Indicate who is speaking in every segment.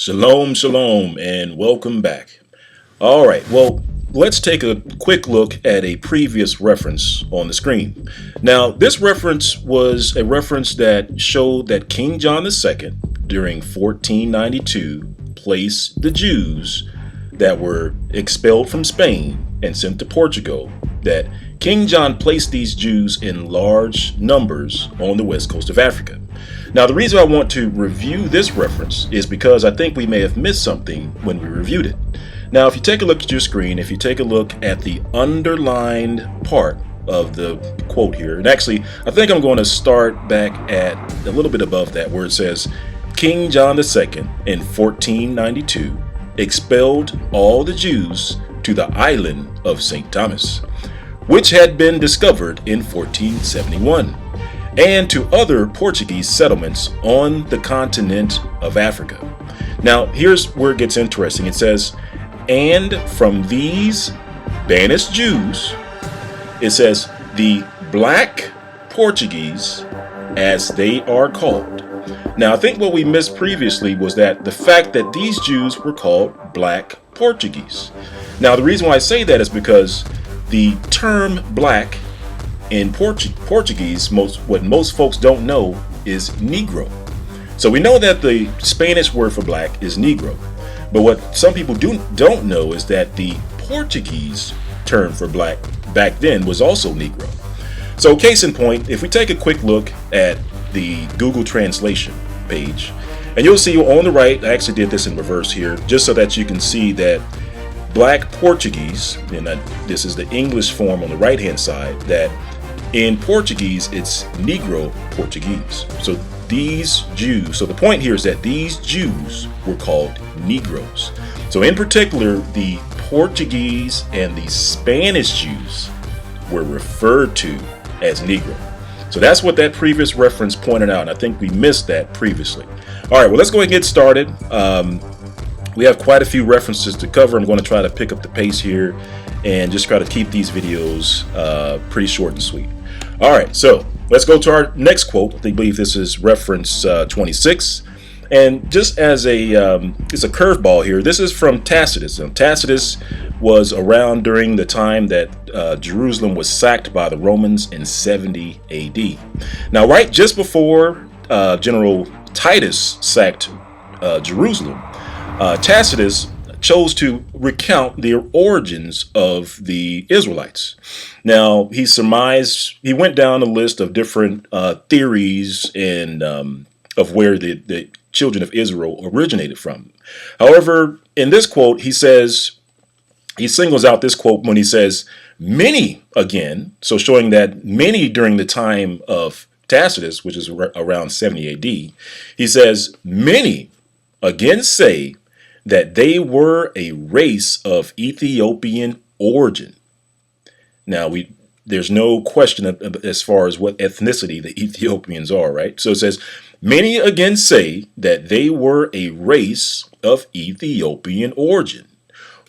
Speaker 1: Shalom, shalom, and welcome back. All right, well, let's take a quick look at a previous reference on the screen. Now, this reference was a reference that showed that King John II, during 1492, placed the Jews that were expelled from Spain and sent to Portugal, that King John placed these Jews in large numbers on the west coast of Africa. Now, the reason I want to review this reference is because I think we may have missed something when we reviewed it. Now, if you take a look at your screen, if you take a look at the underlined part of the quote here, and actually, I think I'm going to start back at a little bit above that where it says, King John II in 1492 expelled all the Jews to the island of St. Thomas, which had been discovered in 1471, and to other Portuguese settlements on the continent of Africa. Now, here's where it gets interesting. It says, and from these banished Jews, it says, the black Portuguese, as they are called. Now, I think what we missed previously was that the fact that these Jews were called black Portuguese. Now, the reason why I say that is because the term black in Portuguese, what most folks don't know is Negro. So we know that the Spanish word for black is Negro, but what some people don't know is that the Portuguese term for black back then was also Negro. So case in point, if we take a quick look at the Google translation page, and you'll see on the right, I actually did this in reverse here, just so that you can see that black Portuguese, and this is the English form on the right hand side, that in Portuguese it's Negro Portuguese. So these Jews, so the point here is that these Jews were called Negroes. So in particular, the Portuguese and the Spanish Jews were referred to as Negro. So that's what that previous reference pointed out, and I think we missed that previously. All right, well, let's go ahead and get started. We have quite a few references to cover. I'm going to try to pick up the pace here and just try to keep these videos pretty short and sweet. All right, so let's go to our next quote. I believe this is reference 26. And just as it's a curveball here, this is from Tacitus. Now, Tacitus was around during the time that Jerusalem was sacked by the Romans in 70 AD. Now, right just before General Titus sacked Jerusalem, Tacitus chose to recount the origins of the Israelites. Now, he went down a list of different theories and of where the children of Israel originated from. However, in this quote, he singles out this quote when he says, many again, so showing that many during the time of Tacitus, which is around 70 AD, he says, many again say that they were a race of Ethiopian origin. Now, there's no question as far as what ethnicity the Ethiopians are, right? So it says, many again say that they were a race of Ethiopian origin,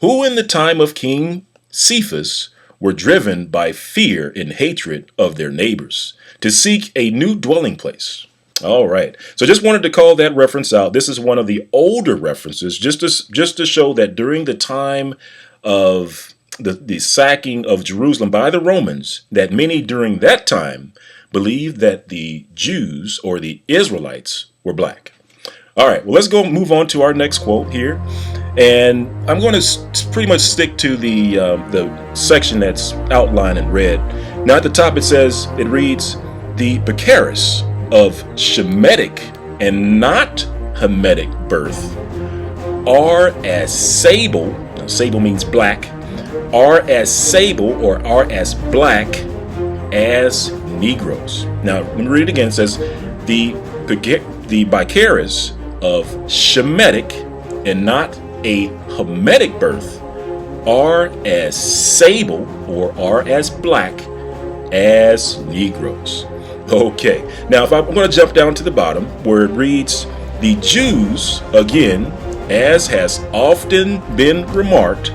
Speaker 1: who in the time of King Cephas were driven by fear and hatred of their neighbors to seek a new dwelling place. All right. So just wanted to call that reference out. This is one of the older references just to show that during the time of the sacking of Jerusalem by the Romans, that many during that time believed that the Jews or the Israelites were black. All right. Well, let's move on to our next quote here. And I'm going to pretty much stick to the section that's outlined in red. Now at the top it reads, the Becaris of Shemitic and not Hamitic birth are as sable, now sable means black, are as sable or are as black as Negroes. Now let me read it again. It says the Becaris of Shemitic and not a Hamitic birth are as sable or are as black as Negroes. Okay, now if I'm going to jump down to the bottom where it reads, the Jews, again, as has often been remarked,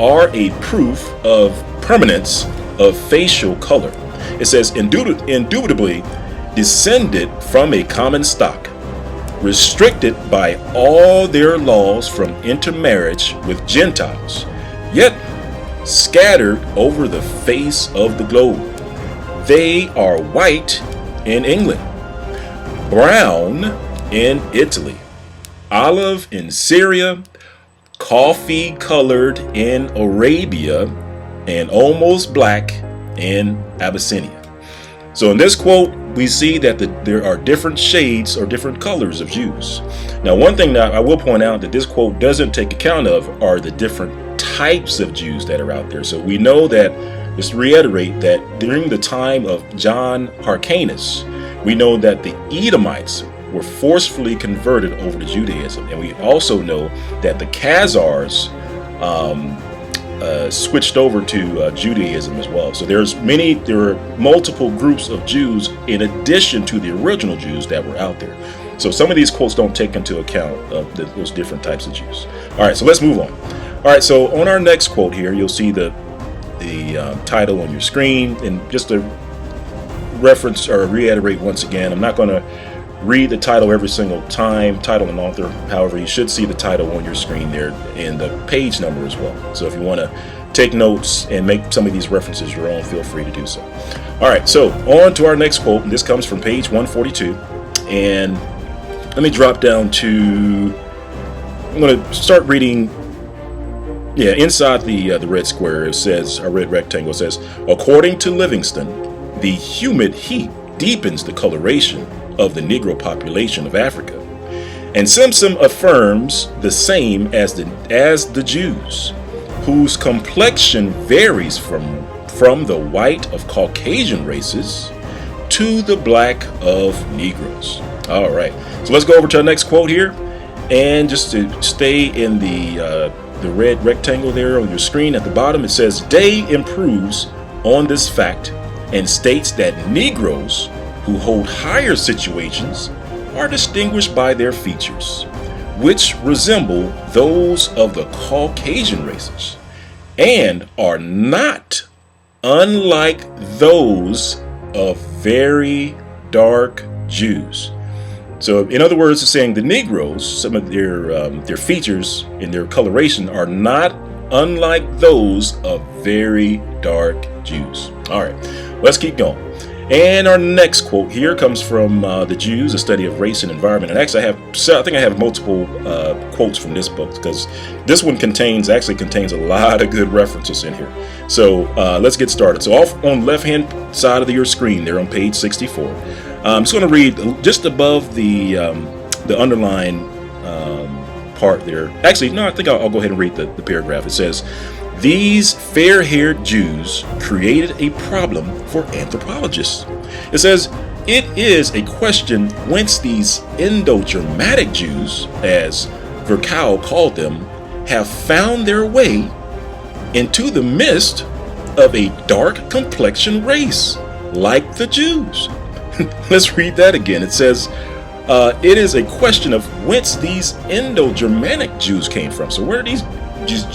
Speaker 1: are a proof of permanence of facial color. It says, indubitably descended from a common stock, restricted by all their laws from intermarriage with Gentiles, yet scattered over the face of the globe. They are white in England, brown in Italy, olive in Syria, coffee colored in Arabia, and almost black in Abyssinia. So in this quote, we see that there are different shades or different colors of Jews. Now, one thing that I will point out that this quote doesn't take account of are the different types of Jews that are out there. So we know that, just to reiterate, that during the time of John Hyrcanus, we know that the Edomites were forcefully converted over to Judaism. And we also know that the Khazars switched over to Judaism as well. So there are multiple groups of Jews in addition to the original Jews that were out there. So some of these quotes don't take into account of those different types of Jews. All right, so let's move on. All right, so on our next quote here, you'll see the title on your screen, and just to reference or reiterate once again, I'm not going to read the title every single time, title and author. However, you should see the title on your screen there and the page number as well. So if you want to take notes and make some of these references your own, feel free to do so. All right, so on to our next quote. And this comes from page 142. And let me drop down to, I'm going to start reading. Yeah, inside the red square, it says, a red rectangle says, according to Livingston, the humid heat deepens the coloration of the Negro population of Africa. And Simpson affirms the same as the Jews, whose complexion varies from the white of Caucasian races to the black of Negroes. All right, so let's go over to our next quote here. And just to stay in the red rectangle there on your screen at the bottom, it says, Day improves on this fact and states that Negroes who hold higher situations are distinguished by their features, which resemble those of the Caucasian races, and are not unlike those of very dark Jews. So in other words, it's saying the Negroes, some of their features in their coloration are not unlike those of very dark Jews. All right, let's keep going. And our next quote here comes from The Jews, A Study of Race and Environment. And actually, I think I have multiple quotes from this book, because this one contains a lot of good references in here. So let's get started. So off on the left-hand side of your screen there on page 64, I'm just going to read just above the underline part there. Actually, no, I think I'll go ahead and read the paragraph. It says, these fair-haired Jews created a problem for anthropologists. It says, it is a question whence these Indo-Germanic Jews, as Virchow called them, have found their way into the midst of a dark complexion race, like the Jews. Let's read that again. It says, it is a question of whence these Indo-Germanic Jews came from. So where do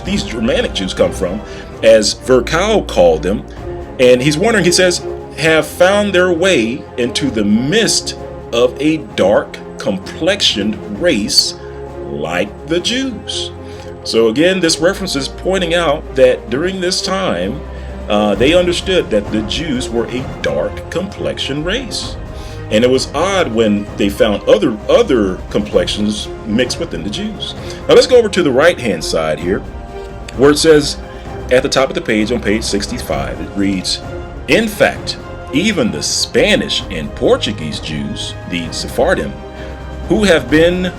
Speaker 1: these Germanic Jews come from, as Virchow called them? And he's wondering, he says, have found their way into the midst of a dark complexioned race like the Jews. So again, this reference is pointing out that during this time, they understood that the Jews were a dark complexion race. And it was odd when they found other complexions mixed within the Jews. Now let's go over to the right-hand side here, where it says at the top of the page on page 65, it reads, in fact, even the Spanish and Portuguese Jews, the Sephardim, who have been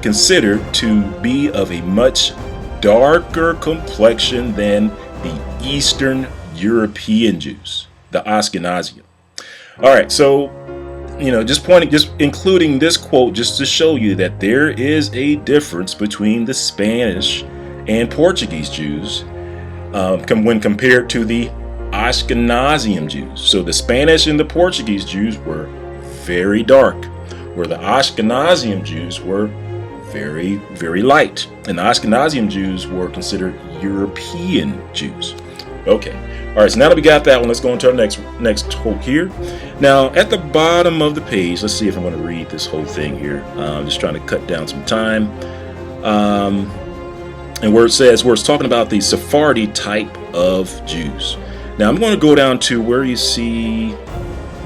Speaker 1: considered to be of a much darker complexion than the Eastern European Jews, the Ashkenazi. All right, so just including this quote just to show you that there is a difference between the Spanish and Portuguese Jews when compared to the Ashkenazian Jews. So the Spanish and the Portuguese Jews were very dark, where the Ashkenazian Jews were very, very light. And the Ashkenazian Jews were considered European Jews. Okay. All right. So now that we got that one, let's go into our next quote here. Now, at the bottom of the page, let's see if I'm going to read this whole thing here. I'm just trying to cut down some time. And where it's talking about the Sephardi type of Jews. Now, I'm going to go down to where you see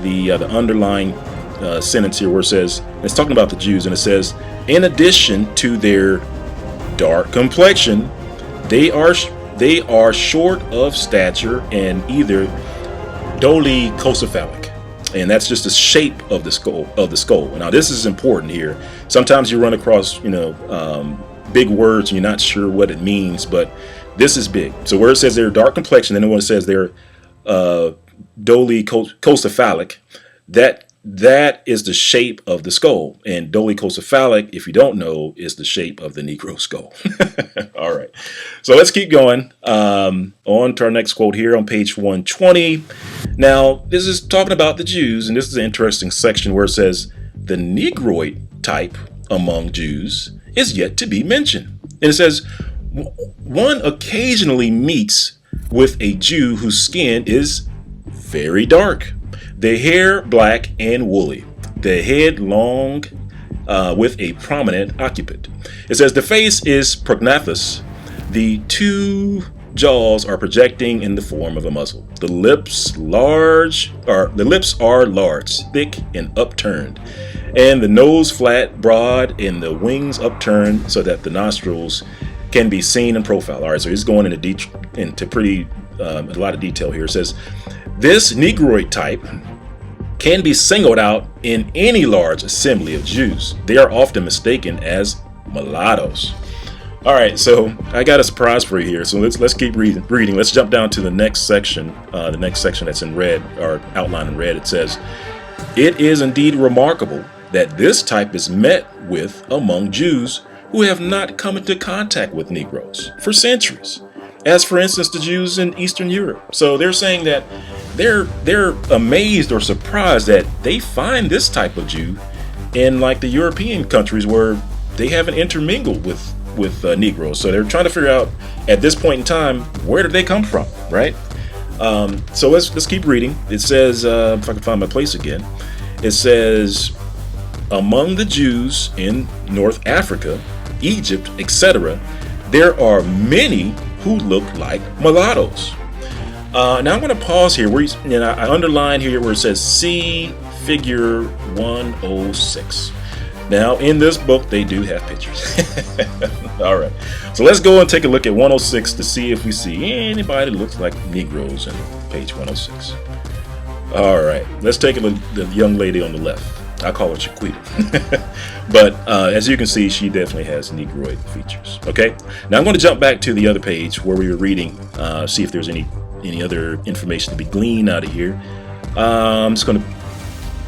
Speaker 1: the underlying sentence here, where it says, it's talking about the Jews, and it says, in addition to their dark complexion, they are short of stature and either dolichocephalic, and that's just the shape of the skull. Now, this is important here. Sometimes you run across big words and you're not sure what it means, but this is big. So where it says they're dark complexion, and then when it says they're dolichocephalic, that is the shape of the skull. And dolichocephalic, if you don't know, is the shape of the Negro skull. All right. So let's keep going. On to our next quote here on page 120. Now, this is talking about the Jews, and this is an interesting section where it says the Negroid type among Jews is yet to be mentioned. And it says, one occasionally meets with a Jew whose skin is very dark, the hair black and woolly, the head long with a prominent occiput. It says the face is prognathous, the two jaws are projecting in the form of a muzzle. The lips are large, thick, and upturned, and the nose flat, broad, and the wings upturned so that the nostrils can be seen in profile. All right, so he's going into pretty a lot of detail here. It says this Negroid type can be singled out in any large assembly of Jews. They are often mistaken as mulattoes. All right, so I got a surprise for you here. So let's keep reading. Let's jump down to the next section. The next section that's in red, or outlined in red. It says, it is indeed remarkable that this type is met with among Jews who have not come into contact with Negroes for centuries, as for instance the Jews in Eastern Europe. So they're saying that they're amazed or surprised that they find this type of Jew in like the European countries where they haven't intermingled with Negroes. So they're trying to figure out at this point in time, where did they come from, right? So let's keep reading. It says, if I can find my place again, it says, among the Jews in North Africa, Egypt, etc., there are many who look like mulattoes. Now I'm going to pause here. I underline here where it says see figure 106. Now in this book they do have pictures. All right, so let's go and take a look at 106 to see if we see anybody that looks like Negroes in page 106. All right, let's take a look at the young lady on the left. I call her Chiquita. But as you can see, she definitely has Negroid features. Okay, now I'm going to jump back to the other page where we were reading, see if there's any other information to be gleaned out of here. I'm just going to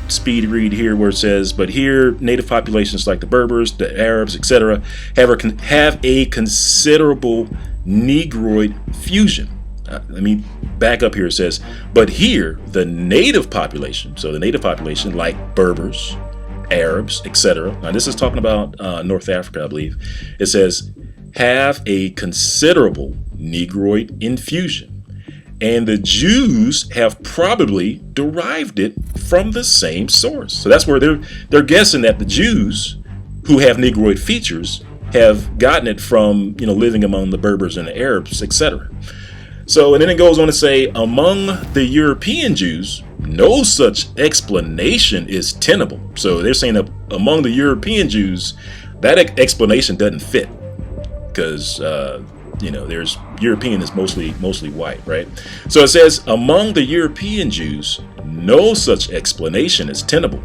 Speaker 1: speed read here where it says, but here native populations like the Berbers, the Arabs, etc. have a considerable Negroid fusion. Let me back up here. It says, but here the native population, so the native population like Berbers, Arabs, etc. Now this is talking about North Africa, I believe. It says have a considerable Negroid infusion, and the Jews have probably derived it from the same source. So that's where they're guessing that the Jews who have Negroid features have gotten it from living among the Berbers and the Arabs, etc. So, and then it goes on to say, among the European Jews, no such explanation is tenable. So they're saying that among the European Jews, that explanation doesn't fit because, there's European is mostly white, right? So it says, among the European Jews, no such explanation is tenable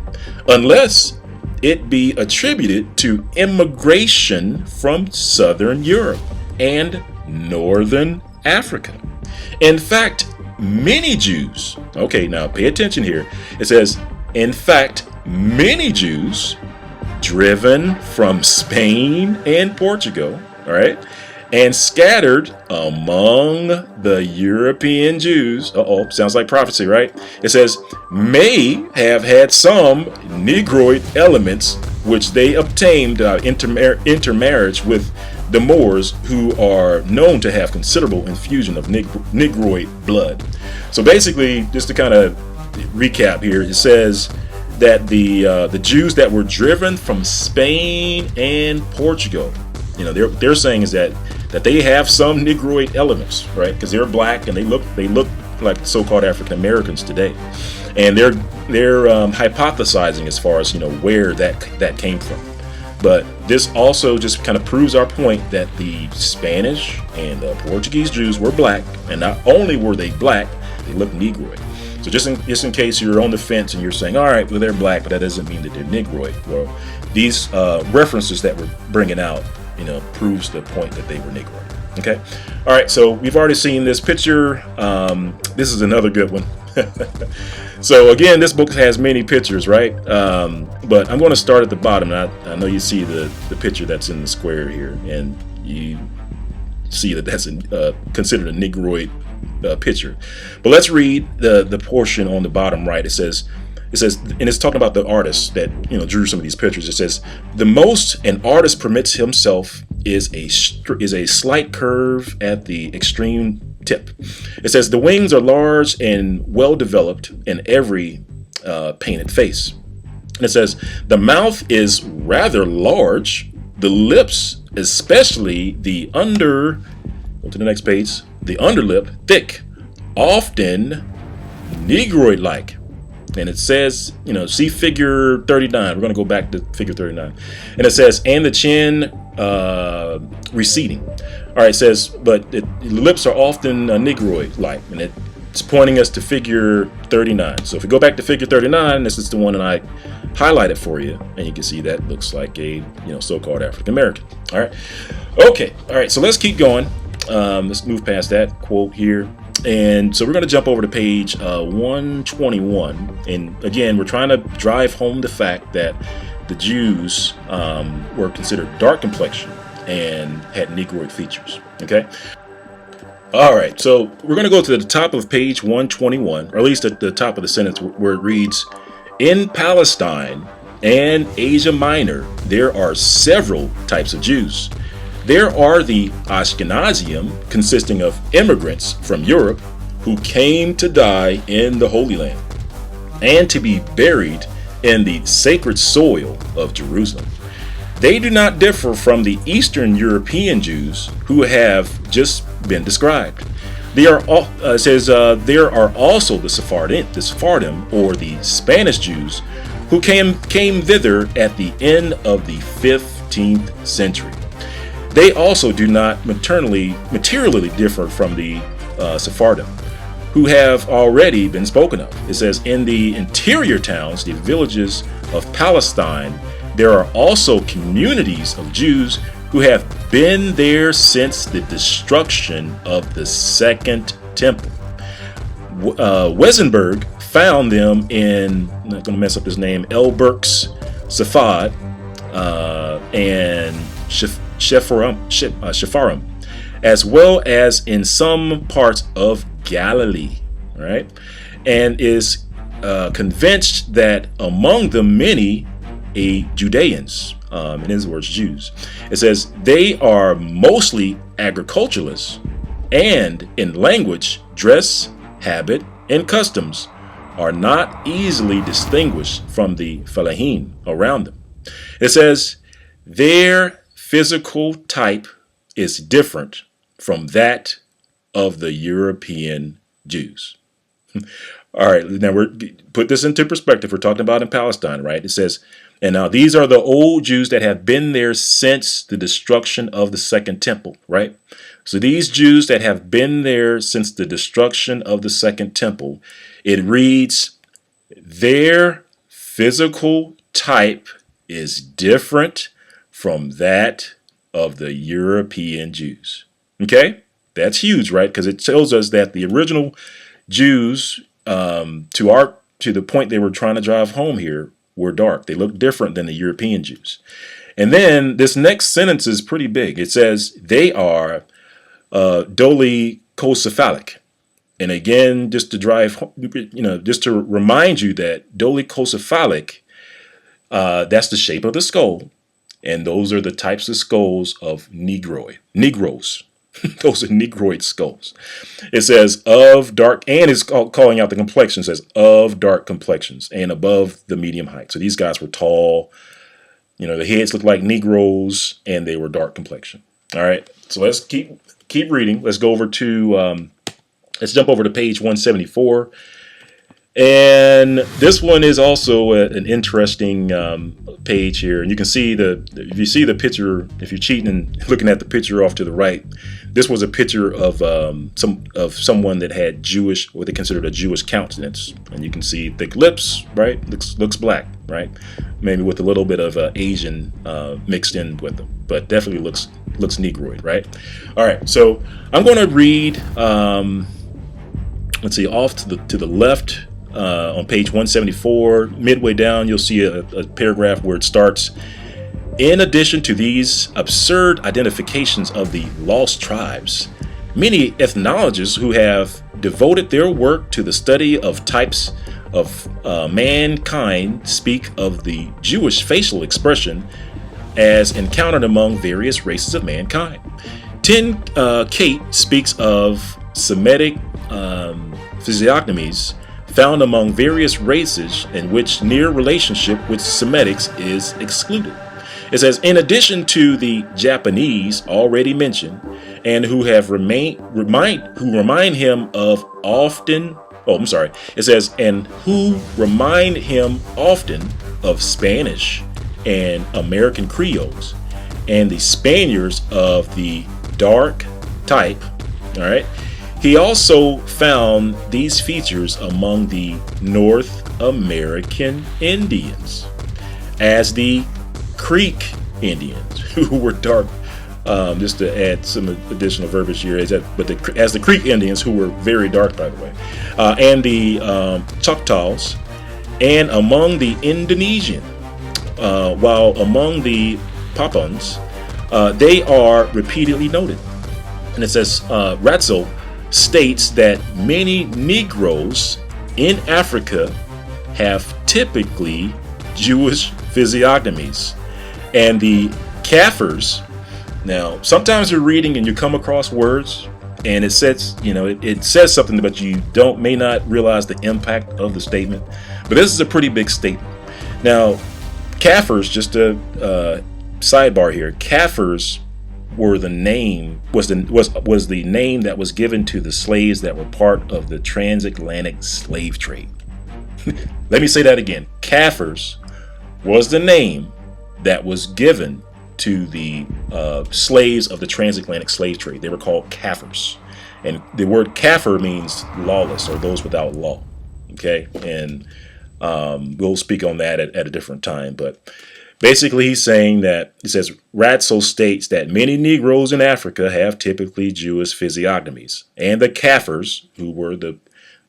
Speaker 1: unless it be attributed to immigration from Southern Europe and Northern Africa. In fact, many Jews, okay, now pay attention here. It says, in fact, many Jews driven from Spain and Portugal, all right, and scattered among the European Jews, sounds like prophecy, right? It says, may have had some Negroid elements which they obtained intermarriage with the Moors, who are known to have considerable infusion of Negroid blood. So basically, just to kind of recap here, it says that the Jews that were driven from Spain and Portugal, they're saying is that they have some Negroid elements, right? Because they're black and they look like so-called African Americans today, and they're hypothesizing as far as where that came from. But this also just kind of proves our point that the Spanish and the Portuguese Jews were black, and not only were they black, they looked Negroid. So just in case you're on the fence and you're saying, all right, well, they're black, but that doesn't mean that they're Negroid. Well, these references that we're bringing out, proves the point that they were Negroid. Okay. All right. So we've already seen this picture. This is another good one. So again, this book has many pictures, right? But I'm going to start at the bottom. I know you see the picture that's in the square here, and you see that that's considered a Negroid picture. But let's read the portion on the bottom right. It says, and it's talking about the artist that drew some of these pictures. It says, the most an artist permits himself is a slight curve at the extreme tip. It says the wings are large and well developed in every painted face. And it says the mouth is rather large, the lips, especially the go to the next page, the underlip, thick, often Negroid-like. And it says, see figure 39. We're going to go back to figure 39. And it says, and the chin receding. All right, it says, but the lips are often Negroid-like. And it's pointing us to figure 39. So if we go back to figure 39, this is the one that I highlighted for you. And you can see that looks like a, so-called African American. All right. Okay. All right. So let's keep going. Let's move past that quote here. And so we're going to jump over to page 121. And again, we're trying to drive home the fact that the Jews were considered dark complexion and had Negroid features. Okay. All right. So we're going to go to the top of page 121, or at least at the top of the sentence where it reads, in Palestine and Asia Minor, there are several types of Jews. There are the Ashkenazim, consisting of immigrants from Europe who came to die in the Holy Land and to be buried in the sacred soil of Jerusalem. They do not differ from the Eastern European Jews who have just been described. There are also the Sephardim, or the Spanish Jews, who came thither at the end of the 15th century. They also do not materially differ from the Sephardim, who have already been spoken of. It says, in the interior towns, the villages of Palestine, there are also communities of Jews who have been there since the destruction of the Second Temple. Wesenberg found them in, I'm not going to mess up his name, Elberks, Safad, and Shepharim, as well as in some parts of Galilee, right? And is convinced that among the many Judeans, in his words, Jews, it says they are mostly agriculturalists, and in language, dress, habit, and customs are not easily distinguished from the Fellahin around them. It says their physical type is different from that of the European Jews. All right, now put this into perspective. We're talking about in Palestine, right? It says, and now these are the old Jews that have been there since the destruction of the Second Temple, right? So these Jews that have been there since the destruction of the Second Temple, it reads, their physical type is different from that of the European Jews. Okay? That's huge, right? Because it tells us that the original Jews, to the point they were trying to drive home here, were dark. They look different than the European Jews. And then this next sentence is pretty big. It says they are dolichocephalic. And again, just to remind you that dolichocephalic, that's the shape of the skull. And those are the types of skulls of Negroes. Those are Negroid skulls. It says of dark, and it's calling out the complexion. It says of dark complexions and above the medium height. So these guys were tall. The heads looked like Negroes, and they were dark complexion. All right. So let's keep reading. Let's go over to let's jump over to page 174. And this one is also an interesting page here. And you can see if you see the picture, if you're cheating and looking at the picture off to the right, this was a picture of someone that had Jewish, what they considered a Jewish countenance. And you can see thick lips, right? Looks black, right? Maybe with a little bit of Asian mixed in with them, but definitely looks Negroid, right? All right, so I'm going to read. Let's see, off to the left. On page 174, midway down, you'll see a paragraph where it starts, in addition to these absurd identifications of the lost tribes, many ethnologists who have devoted their work to the study of types of mankind speak of the Jewish facial expression as encountered among various races of mankind. Kate speaks of Semitic physiognomies found among various races in which near relationship with Semitics is excluded. It says, in addition to the Japanese already mentioned, and who remind him of often. It says, and who remind him often of Spanish and American Creoles, and the Spaniards of the dark type. All right. He also found these features among the North American Indians, as the Creek Indians, who were dark. Just to add some additional verbiage here, as the Creek Indians, who were very dark, by the way, and the Choctaws, and among the Indonesian, while among the Papuans, they are repeatedly noted. And it says, Ratzel states that many Negroes in Africa have typically Jewish physiognomies, and the Kafirs. Now, sometimes you're reading and you come across words, and it says, it says something, but you may not realize the impact of the statement. But this is a pretty big statement. Now, Kafirs, just a sidebar here. Kafirs were the name was the name that was given to the slaves that were part of the transatlantic slave trade. Let me say that again. Kafirs was the name that was given to the slaves of the transatlantic slave trade. They were called Kafirs, and the word Kafir means lawless, or those without law. Okay, and we'll speak on that at a different time, but. Basically, he's saying that, it says, Ratzel states that many Negroes in Africa have typically Jewish physiognomies. And the Kafirs, who were the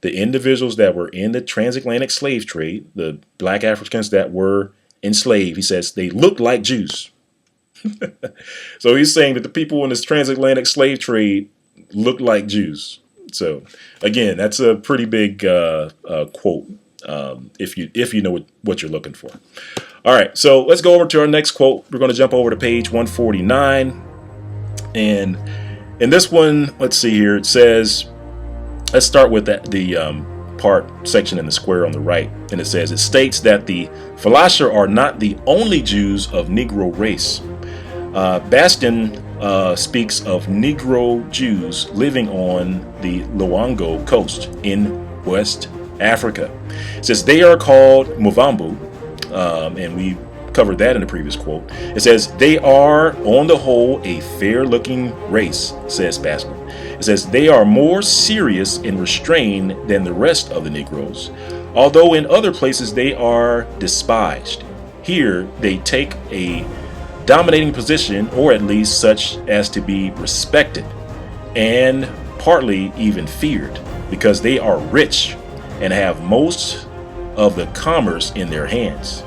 Speaker 1: individuals that were in the transatlantic slave trade, the black Africans that were enslaved, he says they looked like Jews. So he's saying that the people in this transatlantic slave trade looked like Jews. So, again, that's a pretty big quote, if you know what you're looking for. All right, so let's go over to our next quote. We're going to jump over to page 149. And in this one, let's see here. It says, let's start with the section in the square on the right. And it says, it states that the Falasher are not the only Jews of Negro race. Bastian speaks of Negro Jews living on the Luango coast in West Africa. It says they are called Muvambu. And we covered that in the previous quote. It says, they are, on the whole, a fair-looking race, says Bastian. It says, they are more serious and restrained than the rest of the Negroes, although in other places they are despised. Here, they take a dominating position, or at least such as to be respected, and partly even feared, because they are rich and have most of the commerce in their hands.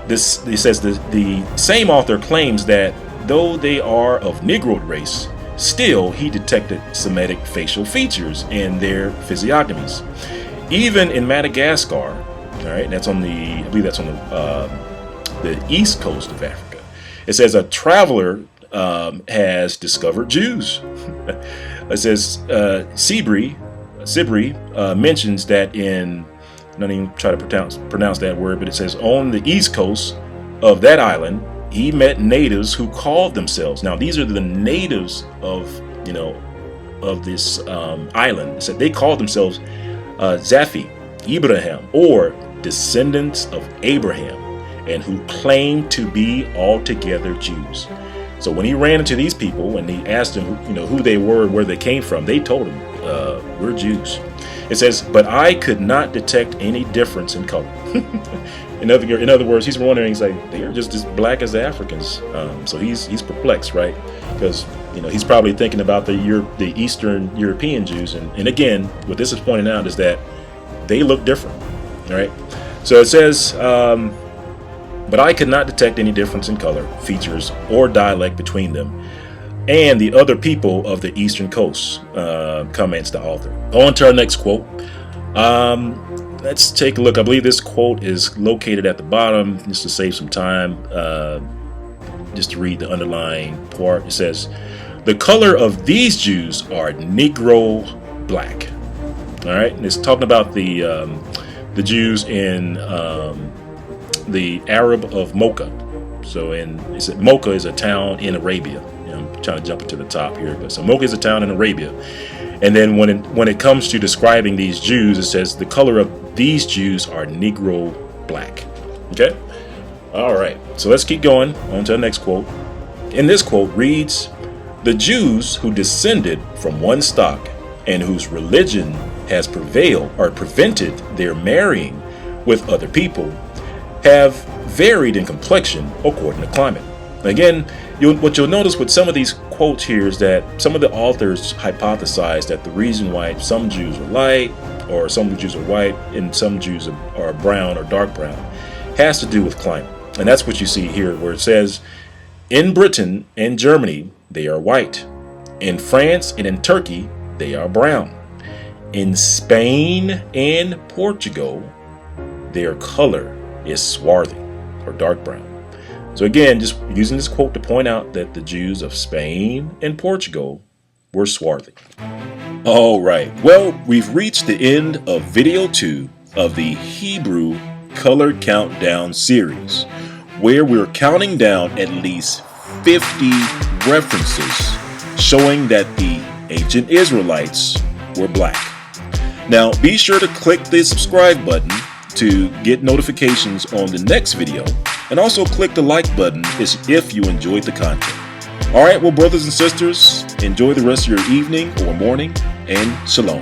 Speaker 1: This, he says, the same author claims that though they are of Negroid race, still he detected Semitic facial features in their physiognomies. Even in Madagascar, all right, I believe that's on the east coast of Africa. It says a traveler has discovered Jews. It says Sibri mentions that in, not even try to pronounce that word, but it says on the east coast of that island, he met natives who called themselves. Now these are the natives of this island. It said they called themselves Zaphi, Ibrahim, or descendants of Abraham, and who claimed to be altogether Jews. So when he ran into these people and he asked them, who they were, where they came from, they told him, we're Jews. It says, but I could not detect any difference in color. In other words, he's wondering, he's like, they're just as black as the Africans. So he's perplexed, right? Because he's probably thinking about the Eastern European Jews, and again, what this is pointing out is that they look different, right? So it says, but I could not detect any difference in color, features, or dialect between them and the other people of the eastern coast, comments the author. On to our next quote. Let's take a look. I believe this quote is located at the bottom, just to save some time, just to read the underlying part. It says, the color of these Jews are Negro black. All right, and it's talking about the Jews in the Arab of Mocha. So Mocha is a town in Arabia. I'm trying to jump into the top here, but so Mocha is a town in Arabia. And then when it comes to describing these Jews, it says the color of these Jews are Negro black. Okay? All right. So let's keep going on to the next quote. In this quote reads, the Jews who descended from one stock and whose religion has prevailed or prevented their marrying with other people have varied in complexion according to climate. Again, what you'll notice with some of these quotes here is that some of the authors hypothesize that the reason why some Jews are light, or some Jews are white, and some Jews are brown or dark brown has to do with climate. And that's what you see here, where it says, in Britain and Germany, they are white. In France and in Turkey, they are brown. In Spain and Portugal, their color is swarthy or dark brown. So again, just using this quote to point out that the Jews of Spain and Portugal were swarthy. All right, well, we've reached the end of video 2 of the Hebrew Color Countdown series, where we're counting down at least 50 references showing that the ancient Israelites were black. Now, be sure to click the subscribe button to get notifications on the next video, and also click the like button if you enjoyed the content. All right, well, brothers and sisters, enjoy the rest of your evening or morning, and shalom.